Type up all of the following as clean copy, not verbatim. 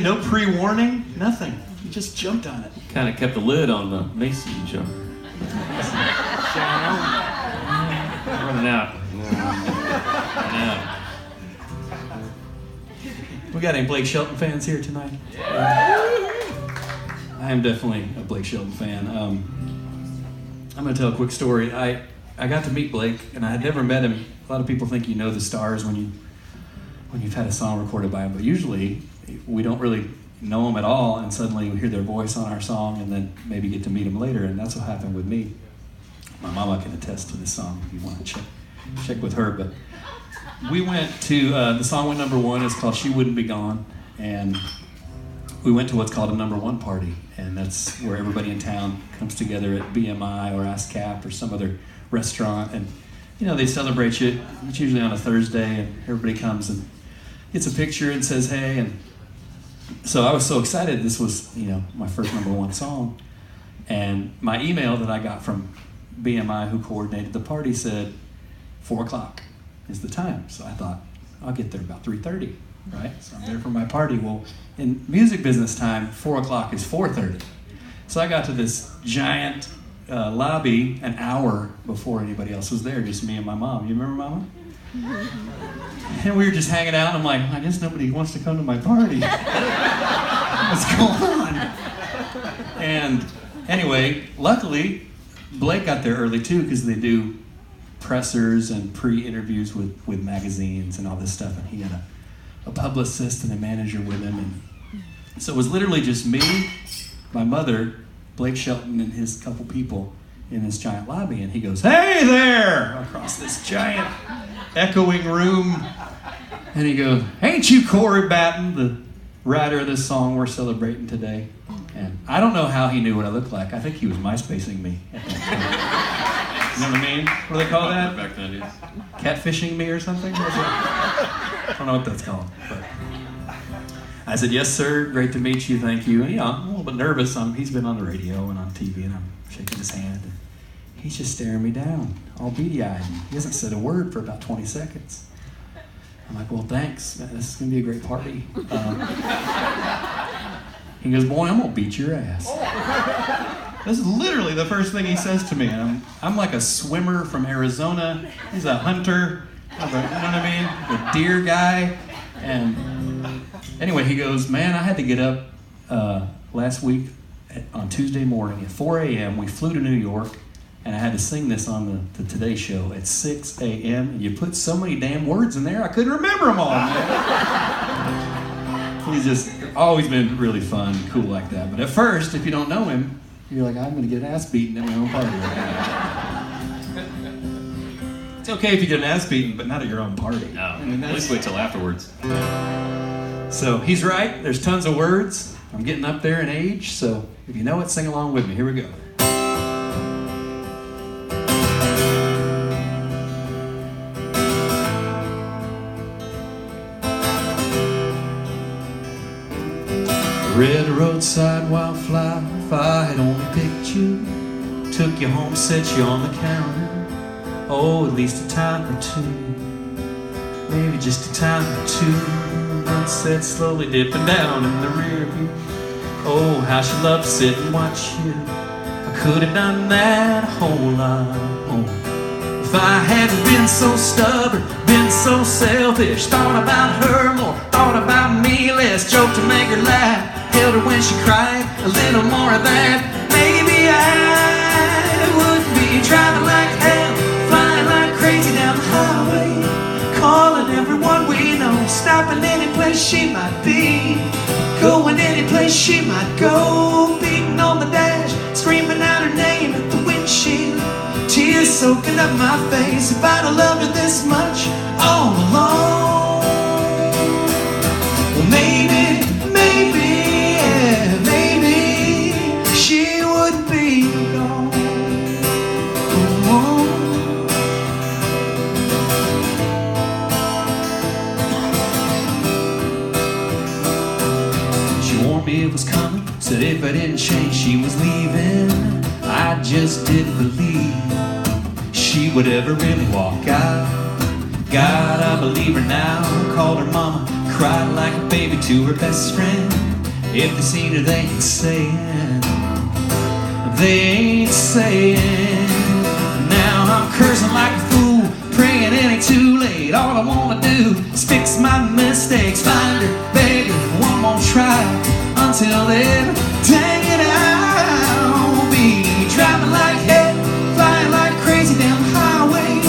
No pre-warning, nothing. You just jumped on it. Kind of kept the lid on the Mason jar. Running out. We got any Blake Shelton fans here tonight? I am definitely a Blake Shelton fan. I'm going to tell a quick story. I got to meet Blake, and I had never met him. A lot of people think you know the stars when you've had a song recorded by him, but usually we don't really know them at all, and suddenly we hear their voice on our song, and then maybe get to meet them later, and that's what happened with me. My mama can attest to this song if you want to check with her. But we went to the song went number one. It's called "She Wouldn't Be Gone," and we went to what's called a #1 party, and that's where everybody in town comes together at BMI or ASCAP or some other restaurant, and they celebrate you. It's usually on a Thursday, and everybody comes and gets a picture and says hey. And so I was so excited. This was my first #1 song, and my email that I got from BMI, who coordinated the party, said 4:00 is the time. So I thought I'll get there about 3:30, right? So I'm there for my party. Well, in music business time, 4:00 is 4:30. So I got to this giant lobby an hour before anybody else was there, just me and my mom. You remember Mama? And we were just hanging out, and I'm like, I guess nobody wants to come to my party. What's going on? And anyway, luckily, Blake got there early too, because they do pressers and pre-interviews with magazines and all this stuff, and he had a publicist and a manager with him, and so it was literally just me, my mother, Blake Shelton, and his couple people in this giant lobby, and he goes, "Hey there!" across this giant echoing room, and he goes, "Ain't you Cory Batten, the writer of this song we're celebrating today?" And I don't know how he knew what I looked like. I think he was MySpacing me at that time. You know what I mean? What do they call that? Back then, yes. Catfishing me or something? I don't know what that's called. But I said, "Yes, sir. Great to meet you. Thank you." And I'm a little bit nervous. He's been on the radio and on TV, and I'm shaking his hand. And he's just staring me down, all beady-eyed. He hasn't said a word for about 20 seconds. I'm like, "Well, thanks. This is going to be a great party." He goes, "Boy, I'm going to beat your ass." This is literally the first thing he says to me. And I'm like a swimmer from Arizona. He's a hunter. You know what I mean? A deer guy. And anyway, he goes, "Man, I had to get up last week on Tuesday morning at 4 a.m. We flew to New York, and I had to sing this on the Today Show at 6 a.m. And you put so many damn words in there, I couldn't remember them all." He's just always been really fun, cool like that. But at first, if you don't know him, you're like, "I'm going to get an ass beaten at my own party." It's okay if you get an ass beaten, but not at your own party. No, at least wait till afterwards. So he's right. There's tons of words. I'm getting up there in age, so if you know it, sing along with me. Here we go. Red roadside wildflower, if I had only picked you, took you home, set you on the counter. Oh, at least a time or two, maybe just a time or two. Sunset slowly dipping down in the rear view. Oh, how she loved to sit and watch you. I could have done that a whole lot more if I hadn't been so stubborn, been so selfish. Thought about her more, thought about me less. Joked to make her laugh, held her when she cried, a little more of that. Maybe I would be driving like hell, flying like crazy down the highway, calling everyone we know, stopping any place she might be, going any place she might go, beating on the dash, screaming out her name at the windshield, tears soaking up my face. If I'd have loved her this much all along, well, maybe she would be gone. She warned me it was coming, said if I didn't change she was leaving. I just didn't believe she would ever really walk out. God, I believe her now. Called her mama, cried like a baby to her best friend. If they seen her, they ain't saying. They ain't saying. Now I'm cursing like a fool, praying it ain't too late. All I wanna do is fix my mistakes, find her, beg her, one more try. Until then, dang it, I'll be driving like hell, flying like crazy down the highway,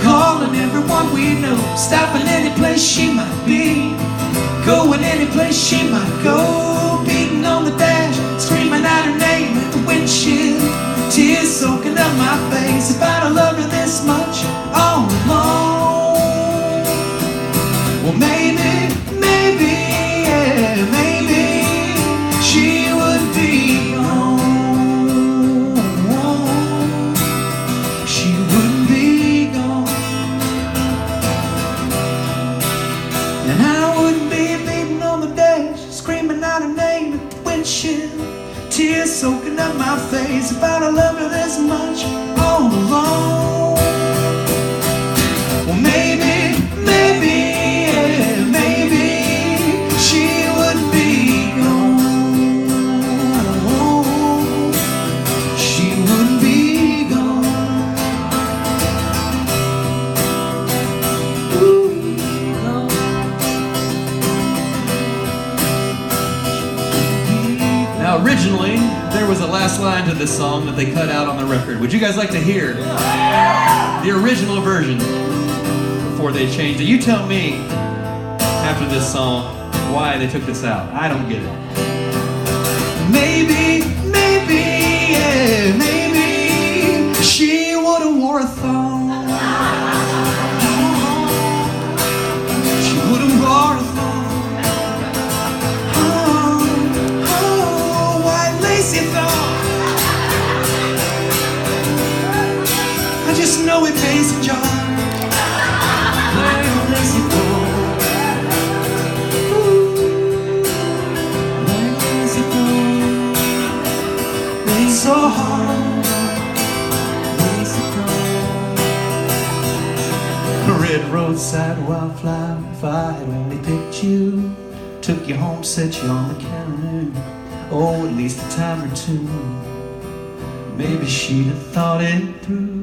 calling everyone we know, stopping any place she might be, going any place she might go, beating on the dash, screaming out her name at the windshield, tears soaking up my face. If I'd have loved her this much all along, well maybe, yeah, maybe she would be gone. She wouldn't be gone, and I wouldn't be beating on the dash, screaming out her name at the windshield, tears soaking up my face. If I'd have loved her this much all along, well maybe, yeah, maybe she would be gone. She would be gone. Ooh, gone. Now originally, there was a last line to this song that they cut out on the record. Would you guys like to hear the original version before they changed it? You tell me after this song why they took this out. I don't get it. Maybe, yeah, maybe she would have wore a thong. She would have wore a thong. I just know it makes a jar. Where does it go? Where does it go? Rain so hard, makes it go. A red roadside wildflower. If I had only picked you, took you home, set you on the counter. Oh, at least a time or two. Maybe she'd have thought it through.